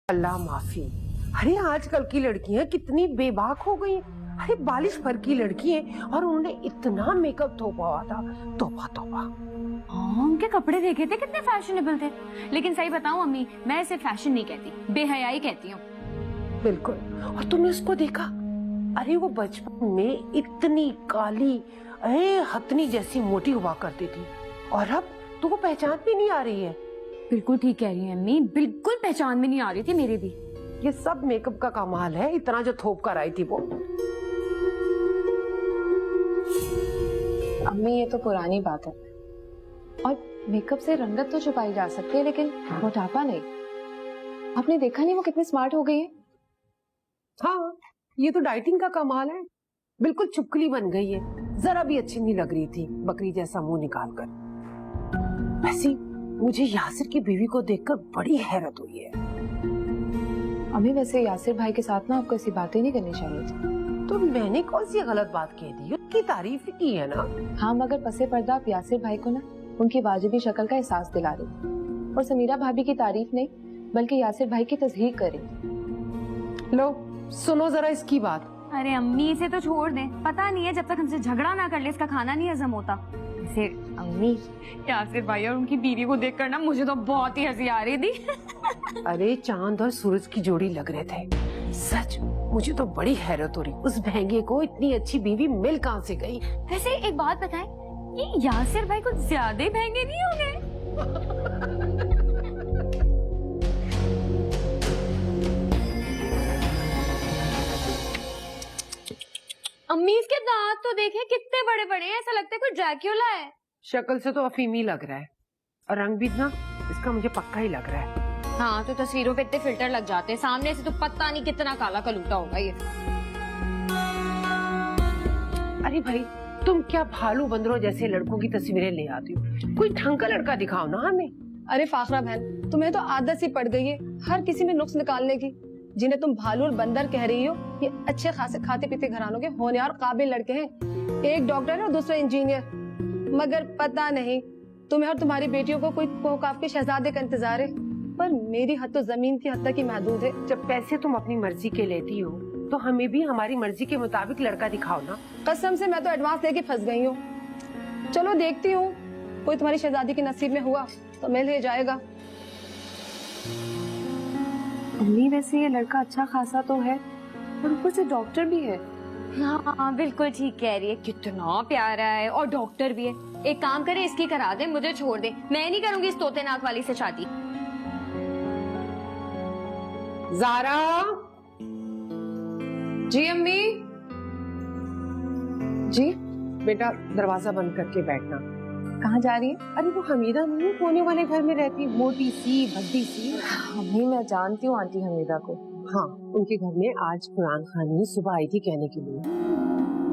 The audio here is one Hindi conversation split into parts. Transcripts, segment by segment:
अल्लाह माफी। अरे आजकल की लड़कियां कितनी बेबाक हो गई हैं। अरे बालिश भर की लड़की है और उन्होंने इतना मेकअप थोपा हुआ था। तौबा तौबा। हाँ, उनके कपड़े देखे थे कितने फैशनेबल थे। लेकिन सही बताऊं अम्मी, मैं इसे फैशन नहीं कहती, बेहयाई कहती हूँ। बिल्कुल। और तुमने उसको देखा? अरे वो बचपन में इतनी काली हथनी जैसी मोटी हुआ करती थी और अब तो वो पहचान भी नहीं आ रही है। बिल्कुल ठीक कह रही है अम्मी, बिल्कुल पहचान में नहीं आ रही थी मेरे भी। ये सब मेकअप का कमाल है, इतना जो थोप कर आई थी वो। अम्मी ये तो पुरानी बात है और मेकअप से रंगत तो छुपाई जा सकती है लेकिन मोटापा नहीं। आपने देखा नहीं वो कितनी स्मार्ट हो गई है। हाँ, ये तो डाइटिंग का कमाल है। बिल्कुल चुपकली बन गई है, जरा भी अच्छी नहीं लग रही थी, बकरी जैसा मुंह निकाल कर। वैसे मुझे यासिर की बीवी को देखकर बड़ी हैरत हुई है। अम्मी वैसे यासिर भाई के साथ ना आपको ऐसी बातें नहीं करनी चाहिए थी। तो मैंने कौन सी गलत बात कह दी? उसकी तारीफ ही की है ना। हाँ, मगर पसे पर्दा आप यासिर भाई को ना उनकी वाजिबी शक्ल का एहसास दिला रही और समीरा भाभी की तारीफ नहीं बल्कि यासिर भाई की तस्दीक करें। लो सुनो जरा इसकी बात। अरे अम्मी इसे तो छोड़ दें, पता नहीं है जब तक हमसे झगड़ा ना कर ले इसका खाना नहीं हजम होता। इसे अम्मी यासिर भाई और उनकी बीवी को देखकर ना मुझे तो बहुत ही हंसी आ रही थी। अरे चांद और सूरज की जोड़ी लग रहे थे। सच मुझे तो बड़ी हैरत हो रही, उस महंगे को इतनी अच्छी बीवी मिल कहाँ से गई? वैसे एक बात बताएं, ये यासिर भाई कुछ ज्यादा ही महंगे नहीं हो गए? अम्मी इसके दांत तो देखे कितने बड़े बड़े हैं, ऐसा लगता है कोई ड्रैक्युला है। शक्ल से तो अफीमी लग रहा है और रंग भी ना इसका मुझे पक्का ही लग रहा है। हाँ तो तस्वीरों पे इतने फिल्टर लग जाते हैं, सामने से तो पता नहीं कितना काला कलूटा होगा ये। अरे भाई तुम क्या भालू बंदरों जैसे लड़कों की तस्वीरें ले आती हो? कोई ढंग का लड़का दिखाओ ना हमें। अरे फाखरा बहन, तुम्हें तो आदत सी पड़ गई है हर किसी में नुक्स निकालने की। जिन्हें तुम भालू और बंदर कह रही हो ये अच्छे खासे खाते पीते घरानों के होनहार काबिल लड़के हैं। एक डॉक्टर है और दूसरा इंजीनियर। मगर पता नहीं तुम्हें और तुम्हारी बेटियों को कोई कोकाफ के शहजादे का इंतजार है, पर मेरी हद तो जमीन की हद तक ही महदूद है। जब पैसे तुम अपनी मर्जी के लेती हो तो हमें भी हमारी मर्जी के मुताबिक लड़का दिखाओ ना। कसम से मैं तो एडवांस लेके फंस गई हूँ। चलो देखती हूँ, कोई तुम्हारी शहजादी के नसीब में हुआ तो मिल ही जाएगा। अम्मी वैसे ये लड़का अच्छा खासा तो है और ऊपर से डॉक्टर भी है। हाँ बिल्कुल ठीक कह रही है, कितना प्यारा है और डॉक्टर भी है। एक काम करे इसकी करा दे, मुझे छोड़ दे, मैं नहीं करूंगी इस तोते नाक वाली से शादी। ज़ारा। जी अम्मी। जी बेटा दरवाजा बंद करके बैठना। कहाँ जा रही है? अरे वो हमीदा नहीं कोने वाले घर में रहती, मोटी सी भद्दी सी। अम्मी मैं जानती हूँ आंटी हमीदा को। हाँ, उनके घर में आज कुरान खानी सुबह आई थी कहने के लिए।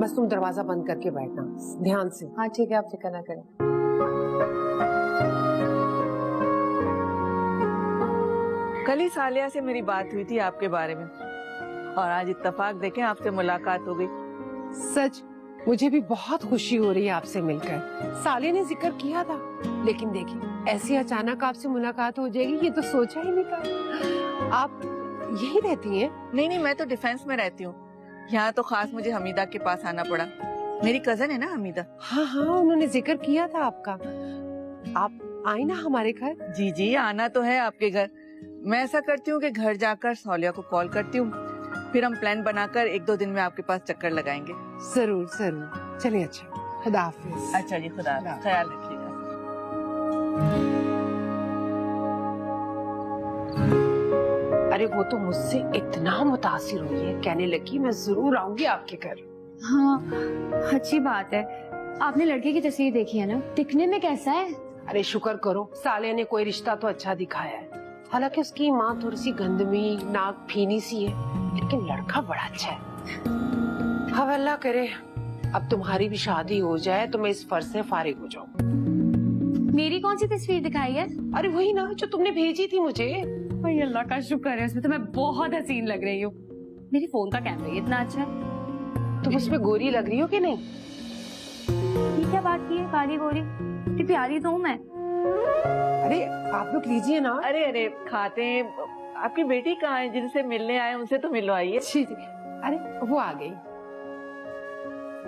बस तुम दरवाजा बंद करके बैठना ध्यान से। हाँ ठीक है, आप फिक्र ना करें। कल ही सालिया से मेरी बात हुई थी आपके बारे में और आज इत्तेफाक देखें आपसे मुलाकात हो गई। सच मुझे भी बहुत खुशी हो रही है आपसे मिलकर। साले ने जिक्र किया था, लेकिन देखिए ऐसी अचानक आपसे मुलाकात हो जाएगी ये तो सोचा ही नहीं था। आप यही रहती हैं? नहीं, मैं तो डिफेंस में रहती हूँ। यहाँ तो खास मुझे हमीदा के पास आना पड़ा। मेरी कजन है ना हमीदा। हाँ हाँ, उन्होंने जिक्र किया था आपका। आप आए ना हमारे घर? जी आना तो है आपके घर। मैं ऐसा करती हूँ कि घर जाकर सालिया को कॉल करती हूँ, फिर हम प्लान बनाकर 1-2 दिन में आपके पास चक्कर लगाएंगे। जरूर जरूर। चलिए अच्छा, खुदा हाफिज। अच्छा जी, खुदा हाफिज, ख्याल रखिएगा। अरे वो तो मुझसे इतना मुतासिर हुई है, कहने लगी मैं जरूर आऊंगी आपके घर। हाँ अच्छी बात है। आपने लड़के की तस्वीर देखी है ना, दिखने में कैसा है? अरे शुक्र करो साले ने कोई रिश्ता तो अच्छा दिखाया है। हालांकि उसकी माँ थोड़ी सी गंदमी नाक फीनी सी है, लेकिन लड़का बड़ा अच्छा है। अब अल्लाह करे अब तुम्हारी भी शादी हो जाए तो मैं इस फर्ज से फारिग हो जाऊँ। मेरी कौन सी तस्वीर दिखाई है? अरे वही ना जो तुमने भेजी थी मुझे। भाई अल्लाह का शुक्र है, उसमें तो मैं बहुत हसीन लग रही हूँ। मेरे फोन का कैमरा ही इतना अच्छा है। तुम उसमें गोरी लग रही हो कि नहीं? ये क्या बात की है, काली गोरी? इतनी प्यारी तो हूँ मैं। अरे आप लोग लीजिए ना। अरे खाते हैं, आपकी बेटी कहाँ है? जिनसे मिलने आए उनसे तो मिलवाइए। जी जी, अरे वो आ गई।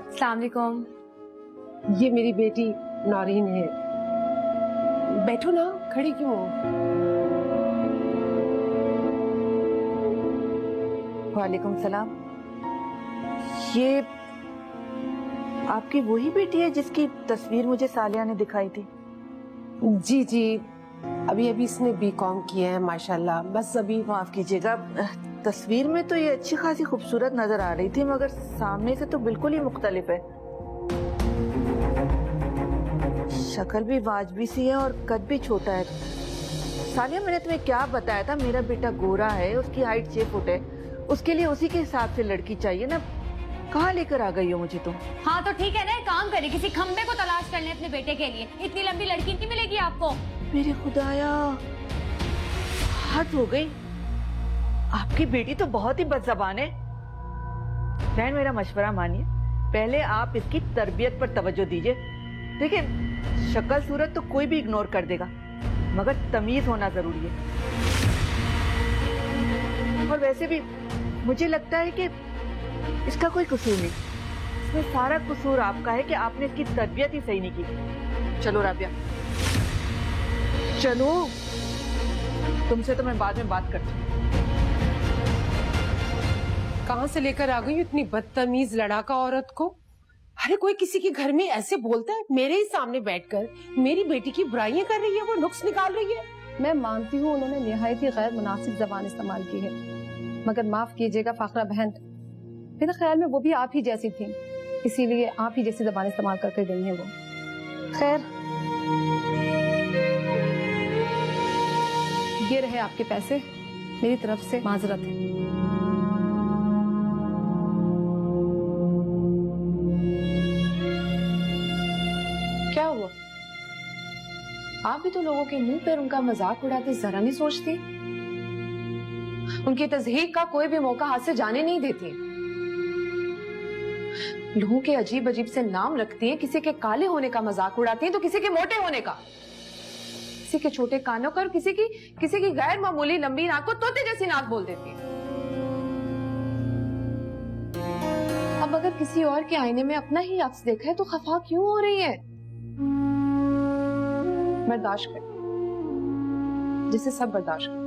अस्सलाम वालेकुम। ये मेरी बेटी नौरीन है। बैठो ना, खड़ी क्यों हो? वालेकुम सलाम। ये आपकी वही बेटी है जिसकी तस्वीर मुझे सालिया ने दिखाई थी? जी जी, अभी अभी इसने बीकॉम किया है माशाल्लाह। बस अभी माफ कीजिएगा, तस्वीर में तो ये अच्छी खासी खूबसूरत नजर आ रही थी, मगर सामने से तो बिल्कुल ही मुख्तलिफ है। शक्ल भी वाजबी सी है और कद भी छोटा है। सालिया, मैंने तुम्हें क्या बताया था? मेरा बेटा गोरा है, उसकी हाइट 6 फुट है, उसके लिए उसी के हिसाब से लड़की चाहिए ना। कहाँ लेकर आ गई हो मुझे तुम? हाँ तो ठीक है ना, एक काम करिए, किसी खंबे को तलाश कर लें अपने बेटे के लिए। इतनी लंबी लड़की नहीं मिलेगी आपको। मेरे खुदाया, हद हो गई। आपकी बेटी तो बहुत ही बदज़बान है। बहन, मेरा मशवरा मानिए, पहले आप इसकी तरबियत पर तवज्जो दीजिए। देखिए, शक्ल सूरत तो कोई भी इग्नोर कर देगा, मगर तमीज होना जरूरी है। और वैसे भी मुझे लगता है कि इसका कोई कसूर नहीं, इसमें सारा कसूर आपका है कि आपने इसकी तरबियत ही सही नहीं की। चलो राबिया, चलो, तुमसे तो मैं बाद में बात करती हूँ। कहाँ से लेकर आ गई इतनी बदतमीज लड़ाका औरत को? अरे कोई किसी के घर में ऐसे बोलता है? मेरे ही सामने बैठकर मेरी बेटी की बुराइयां कर रही है, वो नुक्स निकाल रही है। मैं मानती हूँ उन्होंने निहायत ही गैर मुनासिब जबान इस्तेमाल की है, मगर माफ कीजिएगा फाखरा बहन, मेरे ख्याल में वो भी आप ही जैसी थी, इसीलिए आप ही जैसी जबान इस्तेमाल करके गई हैं वो। खैर, ये रहे आपके पैसे, मेरी तरफ से माजरत है। क्या हुआ? आप भी तो लोगों के मुंह पर उनका मजाक उड़ाते जरा नहीं सोचती? उनकी तज़हीक का कोई भी मौका हाथ से जाने नहीं देती। लोगों के अजीब अजीब से नाम रखती हैं, किसी के काले होने का मजाक उड़ाती हैं तो किसी के मोटे होने का, किसी के छोटे कानों का और किसी की गैर मामूली लंबी नाक को तोते जैसी नाक बोल देती हैं। अब अगर किसी और के आईने में अपना ही अक्स देखा है तो खफा क्यों हो रही है? बर्दाश्त कर, जिसे सब बर्दाश्त कर।